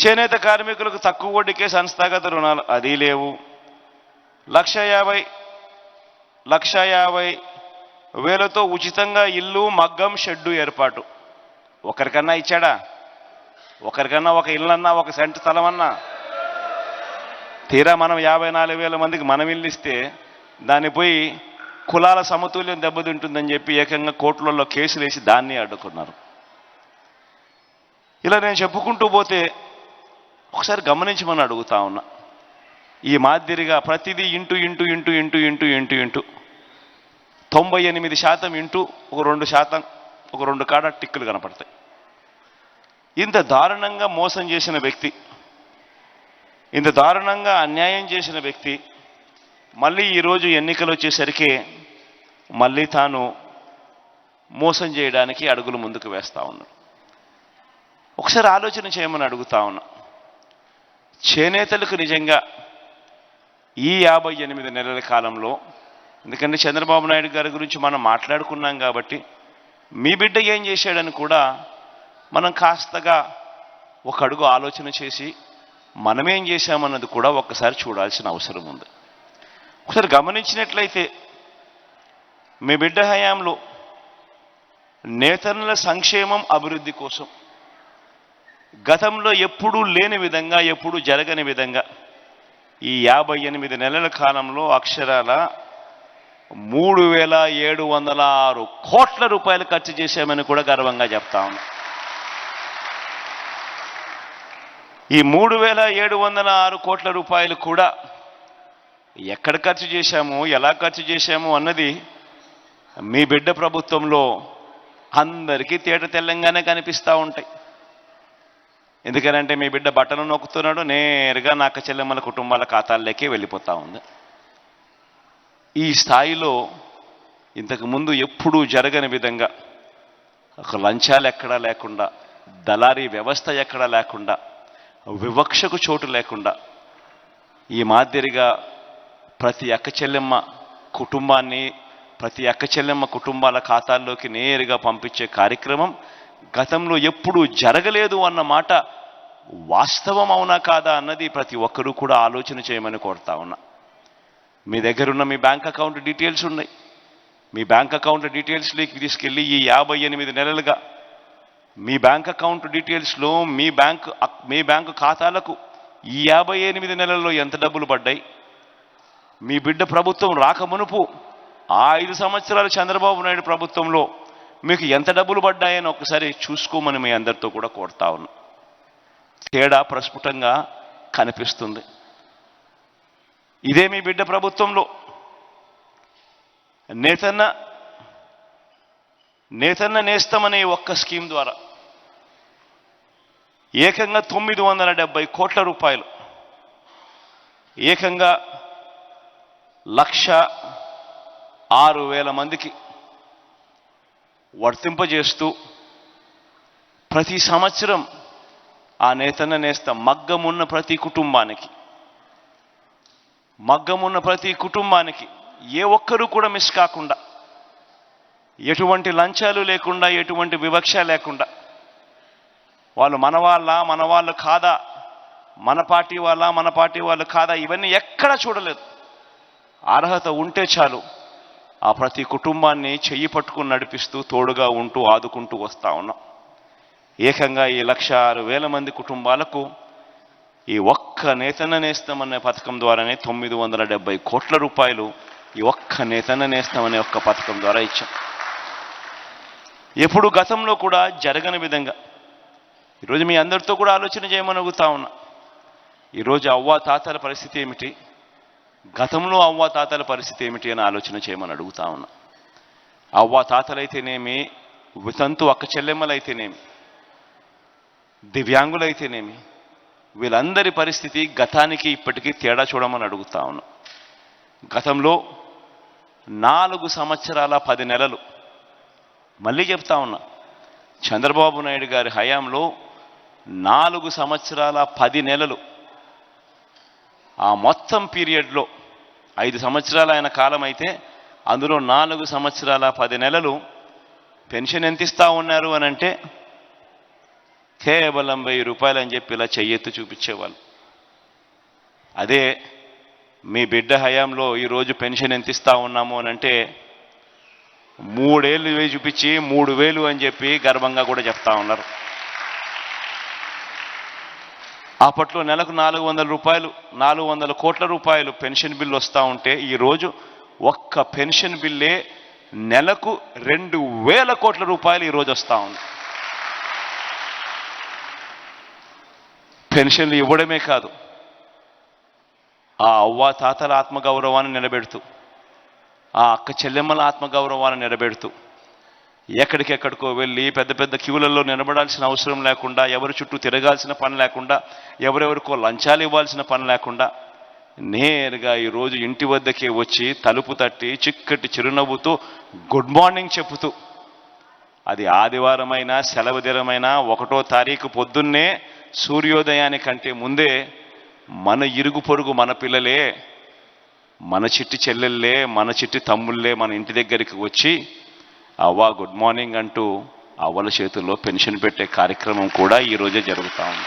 చేనేత కార్మికులకు తక్కువ వడ్డీకే సంస్థాగత రుణాలు అది లేవు. 1,50,000తో ఉచితంగా ఇల్లు, మగ్గం, షెడ్డు ఏర్పాటు. ఒకరికన్నా ఇచ్చాడా? ఒకరికన్నా ఒక ఇల్లన్నా, ఒక సెంటు స్థలమన్నా? తీరా మనం 54,000 మందికి మనం ఇల్లు ఇస్తే దాన్ని పోయి కులాల సమతుల్యం దెబ్బతింటుందని చెప్పి ఏకంగా కోర్టులలో కేసులు వేసి దాన్ని అడ్డుకున్నారు. ఇలా నేను చెప్పుకుంటూ పోతే ఒకసారి గమనించమని అడుగుతా ఉన్నా. ఈ మాదిరిగా ప్రతిదీ ఇంటూ 98% ఇంటూ ఒక 2% ఒక 2 కాడ టిక్కులు కనపడతాయి. ఇంత దారుణంగా మోసం చేసిన వ్యక్తి, ఇంత దారుణంగా అన్యాయం చేసిన వ్యక్తి మళ్ళీ ఈరోజు ఎన్నికలు వచ్చేసరికి మళ్ళీ తాను మోసం చేయడానికి అడుగులు ముందుకు వేస్తూ ఉన్నాడు. ఒకసారి ఆలోచన చేయమని అడుగుతా ఉన్నా. చేనేతలకు నిజంగా ఈ 58 నెలల కాలంలో, ఎందుకంటే చంద్రబాబు నాయుడు గారి గురించి మనం మాట్లాడుకున్నాం కాబట్టి మీ బిడ్డ ఏం చేశాడని కూడా మనం కాస్తగా ఒక అడుగు ఆలోచన చేసి మనమేం చేశామన్నది కూడా ఒక్కసారి చూడాల్సిన అవసరం ఉంది. ఒకసారి గమనించినట్లయితే మీ బిడ్డ హయాంలో నేతన్నల సంక్షేమం, అభివృద్ధి కోసం గతంలో ఎప్పుడూ లేని విధంగా, ఎప్పుడూ జరగని విధంగా ఈ 58 నెలల కాలంలో అక్షరాల 3,706 కోట్ల రూపాయలు ఖర్చు చేశామని కూడా గర్వంగా చెప్తా ఉన్నాం. ఈ 3,706 కోట్ల రూపాయలు కూడా ఎక్కడ ఖర్చు చేశాము, ఎలా ఖర్చు చేశాము అన్నది మీ బిడ్డ ప్రభుత్వంలో అందరికీ తేట తెల్లంగానే కనిపిస్తూ ఉంటాయి. ఎందుకనంటే మీ బిడ్డ బట్టలు నొక్కుతున్నాడు, నేరుగా నాక చెల్లెమ్మల కుటుంబాల ఖాతాల్లోకే వెళ్ళిపోతూ ఉంది. ఈ స్థాయిలో ఇంతకుముందు ఎప్పుడూ జరగని విధంగా ఒక లంచాలు ఎక్కడా లేకుండా, దళారీ వ్యవస్థ ఎక్కడా లేకుండా, వివక్షకు చోటు లేకుండా ఈ మాదిరిగా ప్రతి అక్క చెల్లెమ్మ కుటుంబాన్ని, ప్రతి అక్క చెల్లెమ్మ కుటుంబాల ఖాతాల్లోకి నేరుగా పంపించే కార్యక్రమం గతంలో ఎప్పుడూ జరగలేదు అన్న మాట వాస్తవం అవునా కాదా అన్నది ప్రతి ఒక్కరూ కూడా ఆలోచన చేయమని కోరుతా ఉన్నా. మీ దగ్గరున్న మీ బ్యాంక్ అకౌంట్ డీటెయిల్స్ ఉన్నాయి. మీ బ్యాంక్ అకౌంట్ డీటెయిల్స్లోకి తీసుకెళ్ళి ఈ 58 నెలలుగా మీ బ్యాంక్ అకౌంట్ డీటెయిల్స్లో మీ బ్యాంకు ఖాతాలకు ఈ 58 నెలల్లో ఎంత డబ్బులు పడ్డాయి, మీ బిడ్డ ప్రభుత్వం రాకమునుపు ఆ 5 సంవత్సరాలు చంద్రబాబు నాయుడు ప్రభుత్వంలో మీకు ఎంత డబ్బులు పడ్డాయని ఒకసారి చూసుకోమని మీ అందరితో కూడా కోరుతా ఉన్నా. తేడా ప్రస్ఫుటంగా కనిపిస్తుంది. ఇదే మీ బిడ్డ ప్రభుత్వంలో నేతన్న నేస్తమనే ఒక్క స్కీమ్ ద్వారా ఏకంగా 970 కోట్ల రూపాయలు, ఏకంగా 1,06,000 మందికి వర్తింపజేస్తూ ప్రతి సంవత్సరం ఆ నేతన్న నేస్తం మగ్గమున్న ప్రతి కుటుంబానికి ఏ ఒక్కరూ కూడా మిస్ కాకుండా, ఎటువంటి లంచాలు లేకుండా, ఎటువంటి వివక్ష లేకుండా, వాళ్ళు మన వాళ్ళు కాదా, మన పార్టీ వాళ్ళు కాదా, ఇవన్నీ ఎక్కడ చూడలేదు. అర్హత ఉంటే చాలు ఆ ప్రతి కుటుంబాన్ని చెయ్యి పట్టుకుని నడిపిస్తూ, తోడుగా ఉంటూ, ఆదుకుంటూ వస్తూ ఉన్నాం. ఏకంగా ఈ 1,06,000 మంది కుటుంబాలకు ఈ ఒక్క నేతన్న నేస్తామనే పథకం ద్వారానే 970 కోట్ల రూపాయలు ఈ ఒక్క నేతన్న నేస్తామనే ఒక్క పథకం ద్వారా ఇచ్చాం. ఎప్పుడు గతంలో కూడా జరగని విధంగా ఈరోజు మీ అందరితో కూడా ఆలోచన చేయమని అడుగుతా ఉన్నా. ఈరోజు అవ్వాతాతల పరిస్థితి ఏమిటి, గతంలో అవ్వాతాతల పరిస్థితి ఏమిటి అని ఆలోచన చేయమని అడుగుతా ఉన్నా. అవ్వాతాతలైతేనేమి, వితంతు అక్క చెల్లెమ్మలైతేనేమి, దివ్యాంగులైతేనేమి, వీళ్ళందరి పరిస్థితి గతానికి ఇప్పటికీ తేడా చూడమని అడుగుతా ఉన్నా. గతంలో 4 సంవత్సరాల 10 నెలలు, మళ్ళీ చెప్తా ఉన్నా, చంద్రబాబు నాయుడు గారి హయాంలో 4 సంవత్సరాల 10 నెలలు, ఆ మొత్తం పీరియడ్లో 5 సంవత్సరాలు ఆయన కాలం అయితే అందులో 4 సంవత్సరాల 10 నెలలు పెన్షన్ ఎంత ఇస్తా ఉన్నారు అని అంటే కేవలం 1000 రూపాయలు అని చెప్పి ఇలా చెయ్యెత్తి చూపించేవాళ్ళు. అదే మీ బిడ్డ హయాంలో ఈరోజు పెన్షన్ ఎంత ఇస్తా ఉన్నాము అని అంటే 3 ఏళ్ళు వేసి చూపించి 3000 అని చెప్పి గర్వంగా కూడా చెప్తా ఉన్నారు. అప్పట్లో నెలకు 400 రూపాయలు 400 కోట్ల రూపాయలు పెన్షన్ బిల్లు వస్తూ ఉంటే ఈరోజు ఒక్క పెన్షన్ బిల్లే నెలకు 2000 కోట్ల రూపాయలు ఈరోజు వస్తూ ఉంది. పెన్షన్లు ఇవ్వడమే కాదు, ఆ అవ్వ తాతల ఆత్మగౌరవాన్ని నిలబెడుతూ, ఆ అక్క చెల్లెమ్మల ఆత్మగౌరవాన్ని నిలబెడుతూ, ఎక్కడికెక్కడికో వెళ్ళి పెద్ద పెద్ద క్యూలలో నిలబడాల్సిన అవసరం లేకుండా, ఎవరి చుట్టూ తిరగాల్సిన పని లేకుండా, ఎవరెవరికో లంచాలు ఇవ్వాల్సిన పని లేకుండా నేరుగా ఈరోజు ఇంటి వద్దకే వచ్చి తలుపు తట్టి చిక్కటి చిరునవ్వుతూ గుడ్ మార్నింగ్ చెబుతూ, అది ఆదివారమైనా సెలవు దినమైనా 1వ తారీఖు పొద్దున్నే సూర్యోదయానికంటే ముందే మన ఇరుగు పొరుగు మన పిల్లలే, మన చిట్టి చెల్లెళ్ళే, మన చిట్టి తమ్ముళ్ళే మన ఇంటి దగ్గరికి వచ్చి అవ్వ గుడ్ మార్నింగ్ అంటూ అవ్వల చేతుల్లో పెన్షన్ పెట్టే కార్యక్రమం కూడా ఈరోజే జరుగుతూ ఉంది.